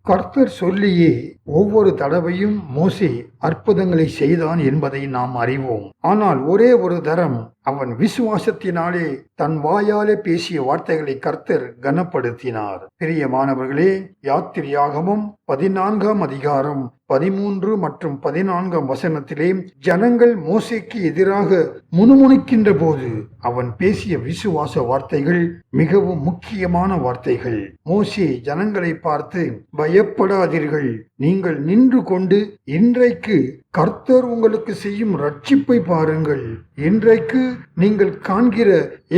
கர்த்தர் சொல்லியே ஒவ்வொரு தடவையும் மோசே அற்புதங்களை செய்தான் என்பதை நாம் அறிவோம். ஆனால் ஒரே ஒரு தரம் அவன் விசுவாசத்தினாலே தன் வாயாலே பேசிய வார்த்தைகளை கர்த்தர் கனப்படுத்தினார். பிரியமானவர்களே, யாத்திரையாகமம் 14ஆம் அதிகாரம் 13 மற்றும் 14ஆம் வசனத்திலே ஜனங்கள் மோசேக்கு எதிராக முணுமுணுக்கின்ற போது அவன் பேசிய விசுவாச வார்த்தைகள் மிகவும் முக்கியமான வார்த்தைகள். மோசே ஜனங்களை பார்த்து, பயப்படாதீர்கள், நீங்கள் நின்று கொண்டு இன்றைக்கு கர்த்தர் உங்களுக்கு செய்யும் ரட்சிப்பை பாருங்கள். இன்றைக்கு நீங்கள் காண்கிற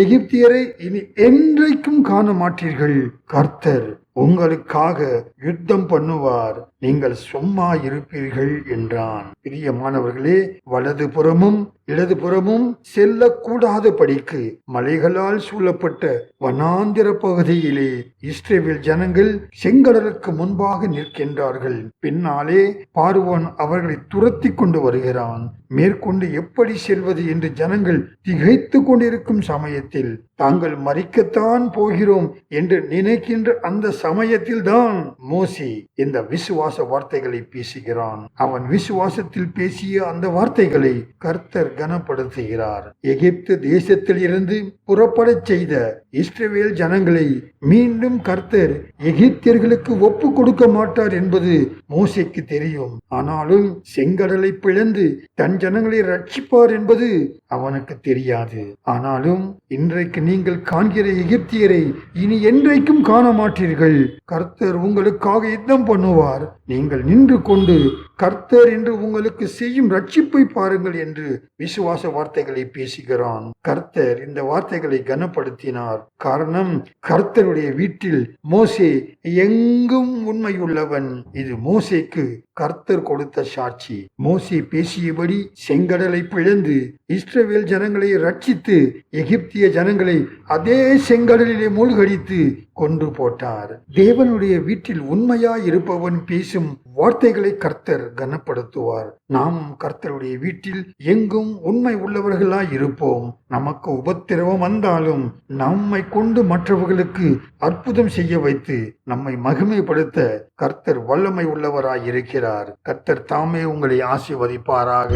எகிப்தியரை இனி என்றைக்கும் காண மாட்டீர்கள். கர்த்தர் உங்களுக்காக யுத்தம் பண்ணுவார், நீங்கள் சும்மா இருப்பீர்கள் என்றான். பிரியமானவர்களே, வலது புறமும் இடது புறமும் செல்லக்கூடாத படிக்கு மலைகளால் சூழப்பட்ட வனாந்திர பகுதியிலே இஸ்ரவேல் ஜனங்கள் செங்கடலுக்கு முன்பாக நிற்கின்றார்கள். பின்னாலே பார்வோன் அவர்களை துரத்தி கொண்டு வருகிறான். மேற்கொண்டு எப்படி செல்வது என்று ஜனங்கள் திகைத்து கொண்டிருக்கும் சமயத்தில், தாங்கள் மரிக்கத்தான் போகிறோம் என்று நினைக்கின்ற அந்த சமயத்தில் தான் மோசே இந்த விசுவாச வார்த்தைகளை பேசுகிறான். அவன் விசுவாசத்தில் பேசிய அந்த வார்த்தைகளை கர்த்தர் கனப்படுத்துகிறார். எகிப்து தேசத்தில் இருந்து புறப்படச் செய்த இஸ்ரவேல் ஜனங்களை மீண்டும் கர்த்தர் எகிப்தியர்களுக்கு ஒப்பு கொடுக்க மாட்டார் என்பது மோசேக்கு தெரியும். ஆனாலும் செங்கடலை பிளந்து தன் ஜனங்களை ரட்சிப்பார் என்பது அவனுக்கு தெரியாது. ஆனாலும் இன்றைக்கு நீங்கள் காண்கிற எகிப்தியரை இனி என்றைக்கும் காண மாட்டீர்கள். கர்த்தர் உங்களுக்காக யுத்தம் பண்ணுவார். நீங்கள் நின்று கொண்டு கர்த்தர் என்று உங்களுக்கு செய்யும் ரட்சிப்பை பாருங்கள் என்று விசுவாச வார்த்தைகளை பேசுகிறான். கர்த்தர் இந்த வார்த்தைகளை கனப்படுத்தினார். காரணம், கர்த்தருடைய வீட்டில் மோசே எங்கும் உண்மையுள்ளவன். இது மோசேக்கு கர்த்தர் கொடுத்த சாட்சி. மோசே பேசியபடி செங்கடலை பிளந்து இஸ்ரவேல் ஜனங்களை ரட்சித்து எகிப்திய ஜனங்களை அதே செங்கடலிலே மூழ்கடித்து கொண்டு போட்டார். தேவனுடைய வீட்டில் உண்மையாய் இருப்பவன் பேசும் வார்த்தைகளை கர்த்தர் கனப்படுத்துவார். நாம் கர்த்தருடைய வீட்டில் எங்கும் உண்மை உள்ளவர்களாய் இருப்போம். நமக்கு உபத்திரவம் வந்தாலும் நம்மை கொண்டு மற்றவர்களுக்கு அற்புதம் செய்ய வைத்து நம்மை மகிமைப்படுத்த கர்த்தர் வல்லமை உள்ளவராய் இருக்கிறார். கர்த்தர் தாமே உங்களை ஆசீர்வதிப்பாராக.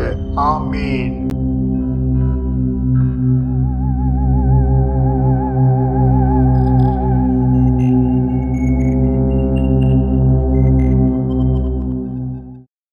ஆமேன்.